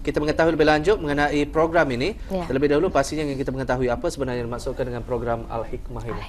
kita mengetahui lebih lanjut mengenai program ini. Ya. Terlebih dahulu pastinya ingin kita mengetahui apa sebenarnya dimaksudkan dengan program Al-Hikmah ini.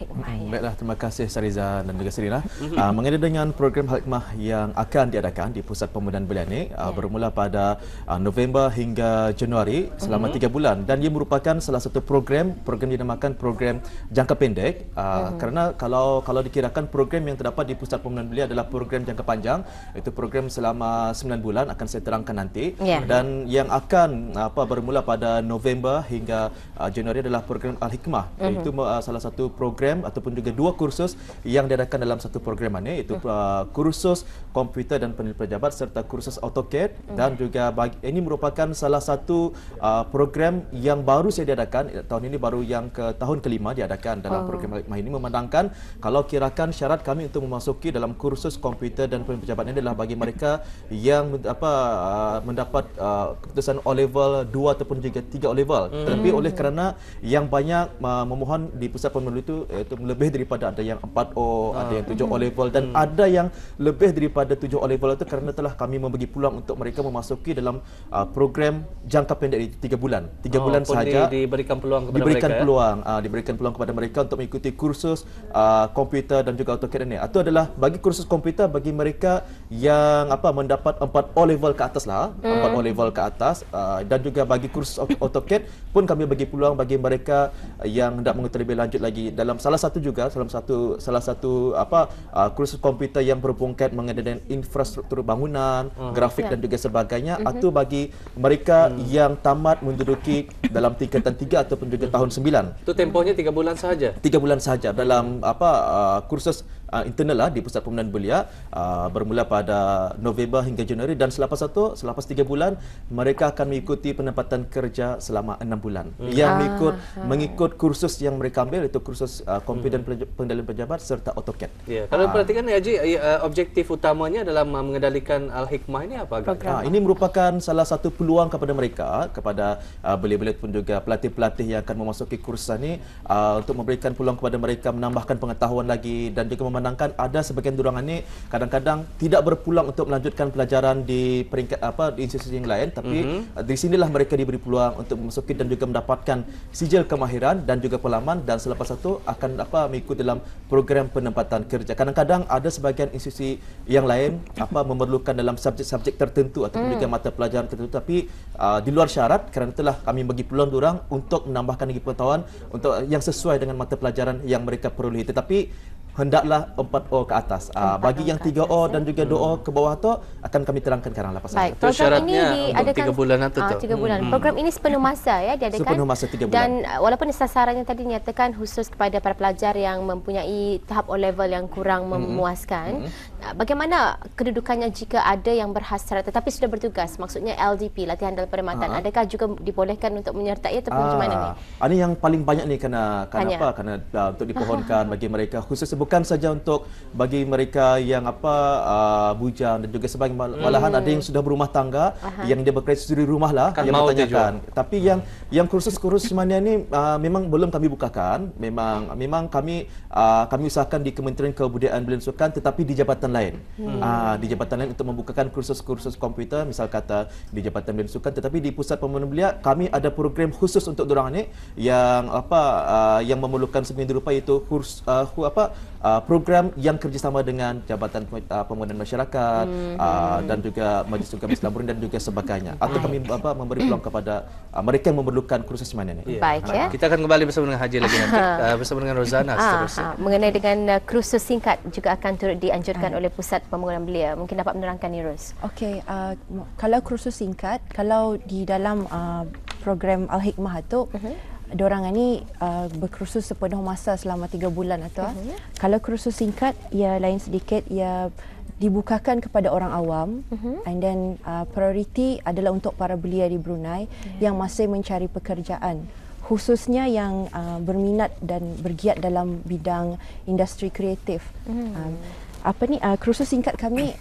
Baiklah, terima kasih Sariza dan juga Serina. Mengenai dengan program Al-Hikmah yang akan diadakan di Pusat Pemudahan Belia ini bermula pada November hingga Januari selama 3 bulan, dan ia merupakan salah satu program dinamakan program jangka pendek kerana kalau dikirakan program yang terdapat di Pusat Pemudahan Belia adalah program jangka panjang, itu program selama 9 bulan akan saya terangkan nanti. Dan yang akan bermula pada November hingga Januari adalah program Al-Hikmah. Itu salah satu program ataupun juga 2 kursus yang diadakan dalam satu program ini, iaitu kursus komputer dan penilaian pejabat serta kursus AutoCAD. Dan juga ini merupakan salah satu program yang baru saya diadakan tahun ini, baru yang ke tahun kelima diadakan dalam program Al-Hikmah ini, memandangkan kalau kirakan syarat kami untuk memasuki dalam kursus komputer dan penilaian pejabat ini adalah bagi mereka yang mendapat keputusan O-level 2 ataupun juga 3 O-level. Tetapi oleh kerana yang banyak memohon di pusat pemilu itu lebih daripada, ada yang 4O, ada yang 7 O-level, dan ada yang lebih daripada 7 O-level itu, kerana telah kami membagi peluang untuk mereka memasuki dalam program jangka pendek di 3 bulan. 3 bulan sahaja diberikan peluang kepada diberikan mereka. Diberikan peluang kepada mereka untuk mengikuti kursus komputer dan juga AutoCAD ini. Itu adalah bagi kursus komputer bagi mereka yang mendapat 4 O-level ke atas lah, 4 O-level ke atas, dan juga bagi kursus AutoCAD pun kami bagi peluang bagi mereka yang hendak mengetahui lebih lanjut lagi dalam salah satu kursus komputer yang berhubungan mengenai infrastruktur bangunan, grafik dan juga sebagainya, atau bagi mereka yang tamat menduduki dalam tingkatan 3 ataupun juga tahun 9. Itu tempohnya 3 bulan sahaja. 3 bulan sahaja dalam kursus internal lah di Pusat Pemudahan Belia, bermula pada November hingga Januari, dan selepas 3 bulan mereka akan mengikuti penempatan kerja selama 6 bulan. Yang mengikut kursus yang mereka ambil, itu kursus komputer dan pengendalian pejabat serta AutoCAD. Ya, kalau perhatikan Haji, objektif utamanya dalam mengendalikan Al-Hikmah ini apa? Ini merupakan salah satu peluang kepada mereka, kepada belia-belia pun juga pelatih-pelatih yang akan memasuki kursus ini, untuk memberikan peluang kepada mereka menambahkan pengetahuan lagi, dan juga memandangkan ada sebagian durangan ini kadang-kadang tidak berpeluang untuk melanjutkan pelajaran di peringkat di institusi yang lain, tapi di sinilah mereka diberi peluang untuk memasuki dan juga mendapatkan sijil kemahiran dan juga pengalaman, dan selepas itu akan mengikut dalam program penempatan kerja. Kadang-kadang ada sebagian institusi yang lain memerlukan dalam subjek-subjek tertentu ataupun juga mata pelajaran tertentu, tapi di luar syarat, kerana itulah kami bagi peluang diorang untuk menambahkan lagi pengetahuan untuk yang sesuai dengan mata pelajaran yang mereka perlu. Tetapi hendaklah 4O ke atas. Bagi yang 3O dan juga 2O ke bawah tu akan kami terangkan sekarang lepas. Baik, program ini diadakan 3 bulan atau 3 bulan. Program ini sepenuh masa diadakan. Sepenuh masa 3 bulan. Dan walaupun sasarannya tadi nyatakan khusus kepada para pelajar yang mempunyai tahap O-level yang kurang memuaskan, bagaimana kedudukannya jika ada yang berhasrat tetapi sudah bertugas, maksudnya LDP, latihan dalam perkhidmatan, adakah juga dibolehkan untuk menyertai ataupun macam mana ni? Ini yang paling banyak ni kerana untuk dipohonkan bagi mereka, khusus bukan saja untuk bagi mereka yang bujang dan juga sebagainya, malahan ada yang sudah berumah tangga, yang dia bekerja sendiri rumah lah, yang bertanyakan. Tapi yang kursus-kursus mana ni memang belum kami bukakan. Memang kami usahakan di Kementerian Kebudayaan Belia dan Sukan, tetapi di jabatan lain. Di jabatan lain untuk membukakan kursus-kursus komputer, misal kata di Jabatan Belia dan Sukan, tetapi di Pusat Pemudahan Belia kami ada program khusus untuk dorang ni yang memerlukan seminggu rupa, iaitu program yang kerjasama dengan Jabatan Pemudahan Masyarakat dan juga Majlis Sukan Islam Brunei dan juga sebagainya. Atau kami memberi peluang kepada mereka yang memerlukan kursus mana ni. Baik, ya. Kita akan kembali bersama dengan Haji lagi nanti, bersama dengan Rozana seterusnya. Mengenai dengan kursus singkat juga akan turut dianjurkan oleh Pusat Pemudahan Belia. Mungkin dapat menerangkan ni, Ros. Okey, kalau kursus singkat, kalau di dalam program Al-Hikmah tu, diorang ni berkursus sepenuh masa selama 3 bulan atau kalau kursus singkat ia lain sedikit, ia dibukakan kepada orang awam, and then priority adalah untuk para belia di Brunei yang masih mencari pekerjaan, khususnya yang berminat dan bergiat dalam bidang industri kreatif. Kursus singkat kami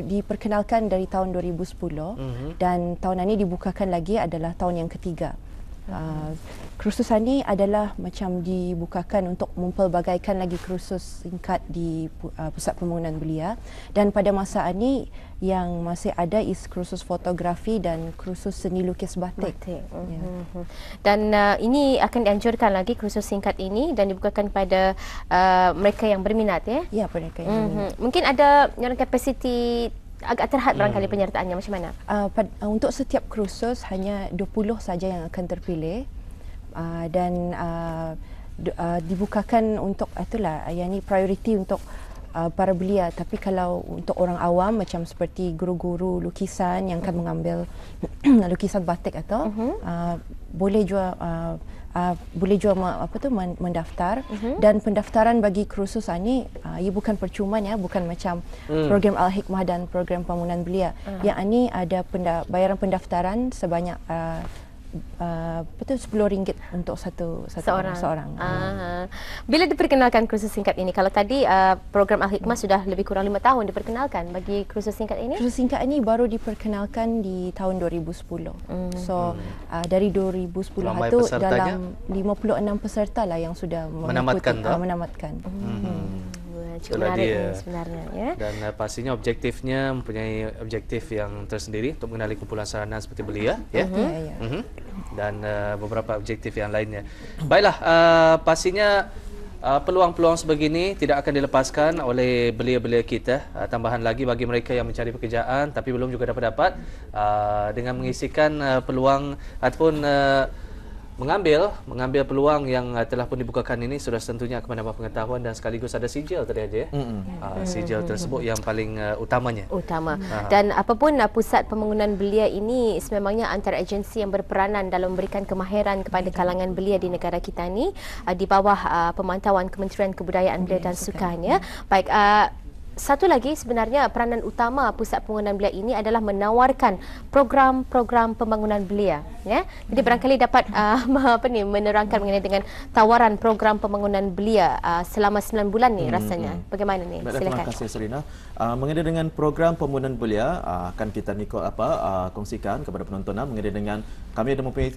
diperkenalkan dari tahun 2010 dan tahun ini dibukakan lagi adalah tahun yang ketiga. Kursusan ni adalah macam dibukakan untuk mempelbagaikan lagi kursus singkat di Pusat Pembangunan Belia, dan pada masa ini yang masih ada is kursus fotografi dan kursus seni lukis batik. Ya. Dan ini akan dianjurkan lagi kursus singkat ini dan dibukakan kepada mereka yang berminat, ya? Ya, mereka yang berminat. Mungkin ada yang kapasiti agak terhad barangkali penyertaannya, macam mana? Untuk setiap kursus hanya 20 saja yang akan terpilih. Dan dibukakan untuk itulah yang ni prioriti untuk para belia. Tapi kalau untuk orang awam macam seperti guru-guru lukisan yang akan mengambil lukisan batik atau boleh juga mendaftar. Dan pendaftaran bagi kursus ini ia bukan percuma, ya, bukan macam program Al-Hikmah dan program Pembangunan Belia. Yang ini ada bayaran pendaftaran sebanyak RM10 untuk seorang. Bila diperkenalkan kursus singkat ini? Kalau tadi program Al-Hikmah sudah lebih kurang 5 tahun diperkenalkan, bagi kursus singkat ini? Kursus singkat ini baru diperkenalkan di tahun 2010. So dari 2010 itu dalam 56 peserta lah yang sudah menamatkan. Cukup menarik ini sebenarnya, ya. Dan pastinya objektifnya mempunyai objektif yang tersendiri untuk mengenali kumpulan sarana seperti belia, ya. Dan beberapa objektif yang lainnya. Baiklah, pastinya peluang-peluang sebegini tidak akan dilepaskan oleh belia-belia kita. Tambahan lagi bagi mereka yang mencari pekerjaan tapi belum juga dapat dengan mengisikan peluang ataupun mengambil peluang yang telah pun dibukakan ini sudah tentunya akan menambah pengetahuan dan sekaligus ada sijil tadi aja, ya. Sijil tersebut yang paling utamanya. Dan apapun Pusat Pembangunan Belia ini sememangnya antara agensi yang berperanan dalam memberikan kemahiran kepada kalangan belia di negara kita ni di bawah pemantauan Kementerian Kebudayaan Belia dan Sukan, ya. Baik, satu lagi sebenarnya peranan utama Pusat Pembangunan Belia ini adalah menawarkan program-program pembangunan belia, ya. Jadi barangkali dapat menerangkan mengenai dengan tawaran program pembangunan belia selama 9 bulan ni rasanya. Bagaimana ni? Terima Silakan. kasih Serina. Mengenai dengan program pembangunan belia akan kita kongsikan kepada penonton mengenai dengan kami ada mempunyai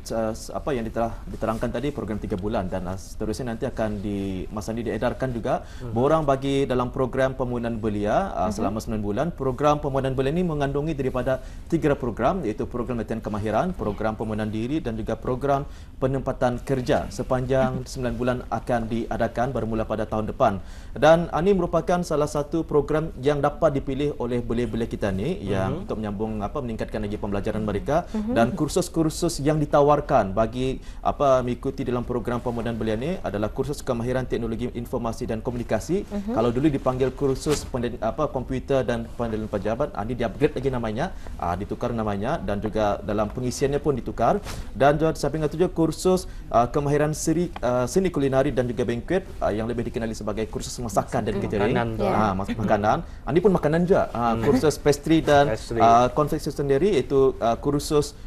apa yang diterangkan tadi program 3 bulan dan seterusnya nanti akan di masa ini diedarkan juga borang bagi dalam program pembangunan belia selama 9 bulan. Program pembangunan belia ini mengandungi daripada 3 program, iaitu program latihan kemahiran, program pembangunan diri dan juga program penempatan kerja. Sepanjang 9 bulan akan diadakan bermula pada tahun depan. Dan ini merupakan salah satu program yang dapat dipilih oleh belia-belia kita ni yang untuk menyambung meningkatkan lagi pembelajaran mereka dan kursus-kursus yang ditawarkan bagi mengikuti dalam program pembangunan belia ni adalah kursus kemahiran teknologi informasi dan komunikasi. Kalau dulu dipanggil kursus komputer dan pengendalian pejabat, ini di-upgrade lagi namanya, ditukar namanya dan juga dalam pengisiannya pun ditukar. Dan juga samping itu juga kursus kemahiran seni kulinari dan juga banquet yang lebih dikenali sebagai kursus masakan dan catering. Makanan. Ini pun makanan juga. Kursus pastry dan konveksi sendiri, iaitu kursus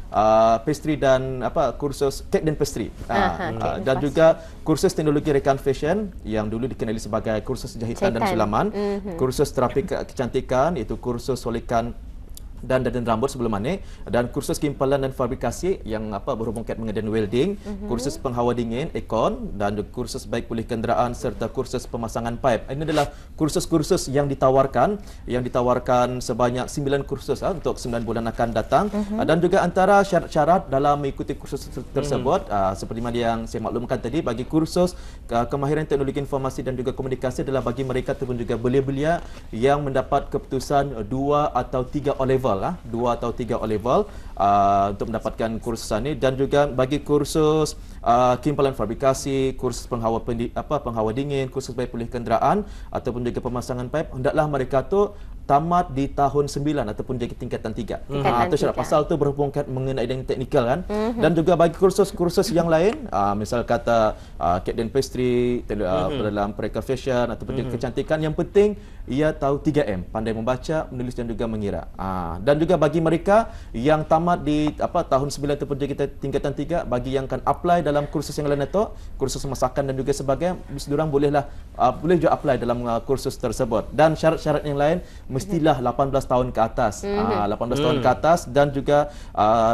pastry dan kursus kek dan pastry. Dan juga kursus teknologi rekan fashion yang dulu dikenali sebagai kursus jahitan dan sulaman. Kursus terapi kecantikan, iaitu kursus solikan dan rambut sebelum ini, dan kursus kimpalan dan fabrikasi yang berhubung kait dengan welding, kursus penghawa dingin aircon dan kursus baik pulih kenderaan serta kursus pemasangan pipe. Ini adalah kursus-kursus yang ditawarkan sebanyak 9 kursus untuk 9 bulan akan datang. Dan juga antara syarat-syarat dalam mengikuti kursus tersebut seperti mana yang saya maklumkan tadi, bagi kursus kemahiran teknologi informasi dan juga komunikasi adalah bagi mereka ataupun juga belia-belia yang mendapat keputusan 2 atau 3 O-level, 2 atau 3 O-level untuk mendapatkan kursus ini. Dan juga bagi kursus kimpalan fabrikasi, kursus penghawa dingin, kursus baik pulih kenderaan ataupun juga pemasangan pipe, hendaklah mereka tu tamat di tahun 9 ataupun jadi tingkatan 3. Itu syarat pasal tu berhubung mengenai dengan teknikal kan. Dan juga bagi kursus-kursus yang lain, misal kata kek dan pastry dalam pereka fashion ataupun juga kecantikan, yang penting ia tahu 3M, pandai membaca, menulis dan juga mengira. Dan juga bagi mereka yang tamat di tahun 9 ataupun juga tingkatan 3, bagi yang akan apply dalam kursus yang lain itu, kursus masakan dan juga sebagainya, diorang boleh juga apply dalam kursus tersebut. Dan syarat-syarat yang lain mestilah 18 tahun ke atas. 18 tahun ke atas dan juga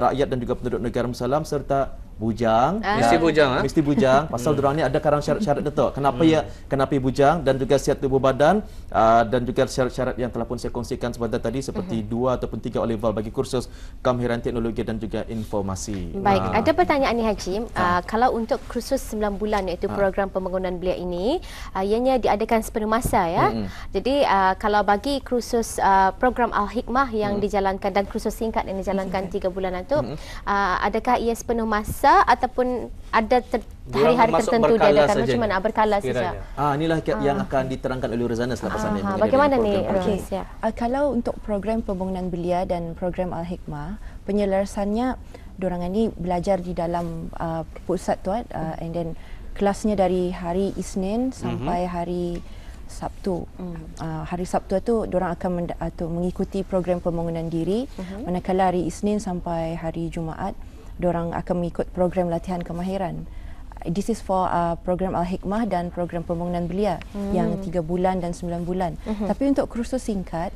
rakyat dan juga penduduk negara Muslim serta bujang. Mesti bujang, Mesti bujang. Pasal diorang ni ada karang syarat-syarat tu. Kenapa bujang dan juga sihat tubuh badan dan juga syarat-syarat yang telah pun saya kongsikan sebentar tadi seperti 2 ataupun 3 O-level bagi kursus kemahiran teknologi dan juga informasi. Baik, ada pertanyaan ni Haji. Kalau untuk kursus 9 bulan iaitu program pembangunan belia ini, ianya diadakan sepenuh masa ya. Jadi kalau bagi kursus program Al-Hikmah yang dijalankan dan kursus singkat yang dijalankan 3 bulan itu, adakah ia sepenuh masa ataupun ada hari-hari tertentu diadakan macam mana? Berkala saja. Inilah yang akan diterangkan oleh Rozana selepas ini. Bagaimana ni? Kalau untuk program pembangunan belia dan program Al-Hikmah, penyelarasannya diorang ini belajar di dalam pusat tu and then kelasnya dari hari Isnin sampai hari Sabtu. Hari Sabtu itu diorang akan mengikuti program pembangunan diri, manakala hari Isnin sampai hari Jumaat diorang akan mengikut program latihan kemahiran. This is for program Al-Hikmah dan program pembangunan belia yang 3 bulan dan 9 bulan. Tapi untuk kursus singkat,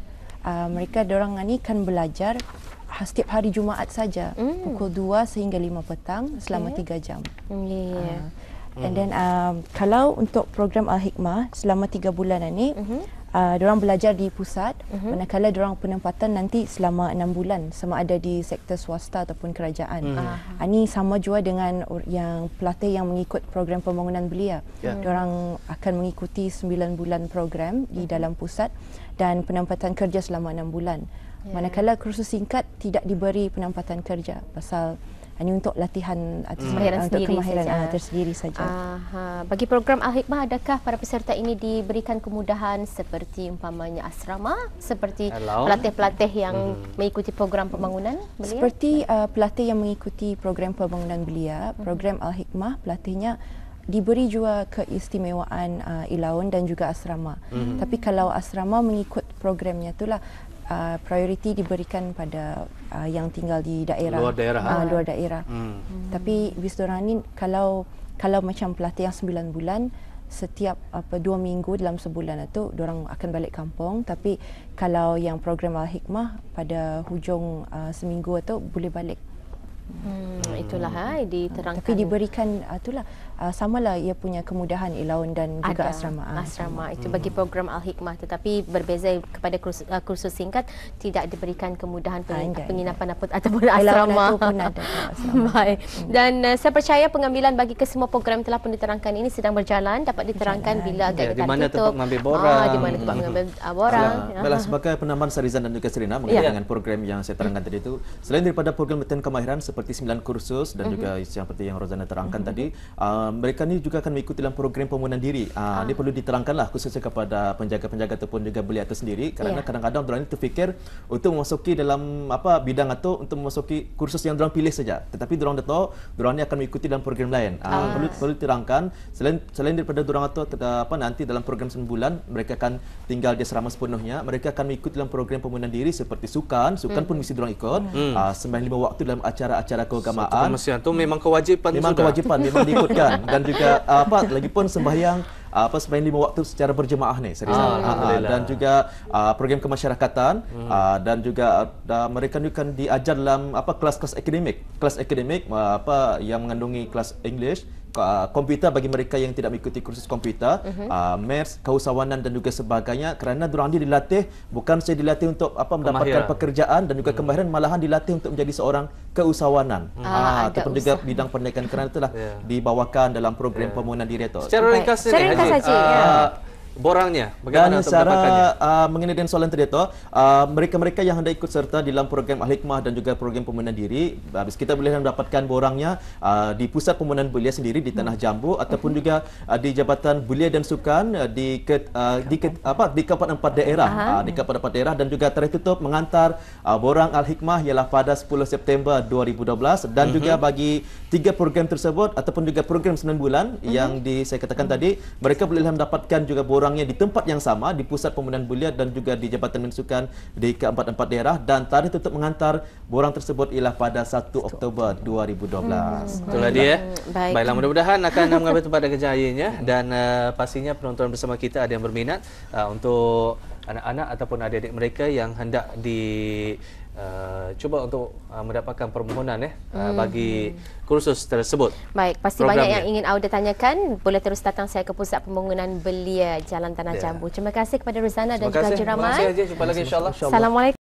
diorang ni kan belajar setiap hari Jumaat saja, pukul 2 sehingga 5 petang selama 3 jam. And then kalau untuk program Al-Hikmah selama 3 bulan ni, diorang belajar di pusat, manakala diorang penempatan nanti selama 6 bulan, sama ada di sektor swasta ataupun kerajaan. Ini sama juga dengan yang pelatih yang mengikut program pembangunan belia. Diorang akan mengikuti 9 bulan program di dalam pusat dan penempatan kerja selama 6 bulan. Manakala kursus singkat tidak diberi penempatan kerja pasal ini untuk latihan kemahiran tersendiri saja. Bagi program Al-Hikmah, adakah para peserta ini diberikan kemudahan seperti umpamanya asrama, seperti pelatih-pelatih yang mengikuti program pembangunan belia? Seperti pelatih yang mengikuti program pembangunan belia, program Al-Hikmah pelatihnya diberi juga keistimewaan ilaun dan juga asrama. Tapi kalau asrama mengikut programnya itulah prioriti diberikan pada yang tinggal di daerah, luar daerah. Tapi bis diorang ni kalau macam pelatih yang 9 bulan, setiap 2 minggu dalam sebulan itu diorang akan balik kampung. Tapi kalau yang program Al-Hikmah pada hujung seminggu itu boleh balik. Itulah diterangkan. Tapi diberikan itulah samalah ia punya kemudahan ilaun dan juga asrama. Asrama itu bagi program Al-Hikmah, tetapi berbeza kepada kursus singkat, tidak diberikan kemudahan penginapan ataupun asrama. Baik. Dan saya percaya pengambilan bagi kesemua program telah pun diterangkan ini sedang berjalan, dapat diterangkan bila agak di mana tempat mengambil borang. Di mana tempat mengambil borang. Baiklah, sebagai penambahan Sarizan dan juga Serina mengenai dengan program yang saya terangkan tadi itu, selain daripada program latihan kemahiran seperti 9 kursus dan juga seperti yang Rozana terangkan tadi, mereka ni juga akan mengikuti dalam program pembangunan diri. Ini perlu diterangkanlah khususnya kepada penjaga-penjaga ataupun juga belia itu sendiri, kerana kadang-kadang diorang ini terfikir untuk memasuki dalam bidang atau untuk memasuki kursus yang diorang pilih saja, tetapi diorang dah tahu diorang ni akan mengikuti dalam program lain. Perlu diterangkan selain daripada diorang itu nanti dalam program 9 bulan mereka akan tinggal di asrama sepenuhnya, mereka akan mengikuti dalam program pembangunan diri seperti sukan pun mesti diorang ikut, sembahyang 5 waktu dalam acara-acara keagamaan. Itu memang kewajipan. Memang diikutkan. Dan juga lagipun sembahyang sembahyang 5 waktu secara berjemaah ni dan juga program kemasyarakatan dan juga mereka akan diajar dalam kelas-kelas akademik yang mengandungi kelas English, komputer bagi mereka yang tidak mengikuti kursus komputer, maths, keusahawanan dan juga sebagainya, kerana diorang dilatih bukan saja dilatih untuk mendapatkan pekerjaan dan juga kemahiran, malahan dilatih untuk menjadi seorang keusahawanan ataupun juga bidang pendidikan, kerana itulah dibawakan dalam program pembangunan diri itu. Secara ringkas saja. Borangnya bagaimana untuk mendapatkannya? Mengenai dengan soalan tadi itu, mereka-mereka yang hendak ikut serta di dalam program Al-Hikmah dan juga program pembangunan diri, kita boleh mendapatkan borangnya di pusat pembangunan belia sendiri di Tanah Jambu ataupun juga di Jabatan Belia dan Sukan di Kabupaten 4 daerah, di Kabupaten 4 daerah, dan juga tarikh tutup mengantar borang Al-Hikmah ialah pada 10 September 2012, dan juga bagi 3 program tersebut ataupun juga program 9 bulan yang saya katakan tadi, mereka boleh mendapatkan juga borangnya di tempat yang sama, di pusat pembangunan belia dan juga di Jabatan Mensukan di Kabupaten 4 daerah, dan tarikh tutup mengantar borang tersebut ialah pada 1 Oktober 2012. Itulah dia. Baiklah, mudah-mudahan akan mengambil tempat dan kejayanya, dan pastinya penonton bersama kita ada yang berminat untuk anak-anak ataupun adik-adik mereka yang hendak cuba untuk mendapatkan permohonan bagi kursus tersebut. Baik, pasti banyak yang ingin Auda tanyakan. Boleh terus datang saya ke Pusat Pembangunan Belia Jalan Tanah Jambu. Terima kasih kepada Ruzana dan juga Haji Ramai. Terima kasih Haji. Jumpa lagi insya-Allah. Assalamualaikum.